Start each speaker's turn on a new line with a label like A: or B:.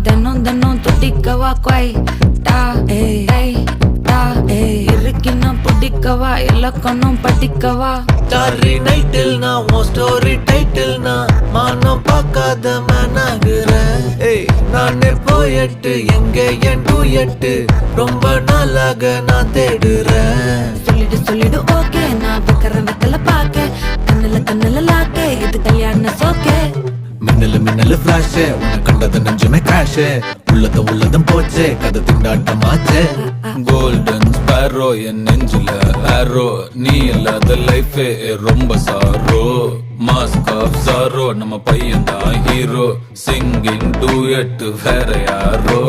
A: தினம் தினம் துடிக்கவா கொய் டா ஏய் டா இருக்கின்னா பிடிக்கவா இலக்கணம் படிக்கவா
B: ஸ்டாரி நைட்டில் நான் உன் ஸ்டோரி டைட்டில் நான் மானம் பார்க்காத மேனாகிறேன். நானே போயட்டு எங்க என் டூயட்டு ரொம்ப நாளாக நான் தேடுறேன்.
A: சொல்லிடு ஓகே நான் வைக்கிறேன் வெத்தல பாக்க கண்ணுல லாக்கே இது கல்யாண சோக்கே
B: மின்னலு ஃபிளாஷ் உன்னை கண்டது நெஞ்சுமே கிராஷ் உள்ளதும் போச்சே கதை திண்டாட்டமாச்சே.
C: கோல்டன் ஸ்பேரோ என் நெஞ்சில ஆரோ நீ இல்லாத லைஃபே ரொம்ப சாரோ மாஸ்க் ஆஃப் சாரோ நம்ம பையன் தான் ஹீரோ சிங்கிங் டூயட் வேற யாரோ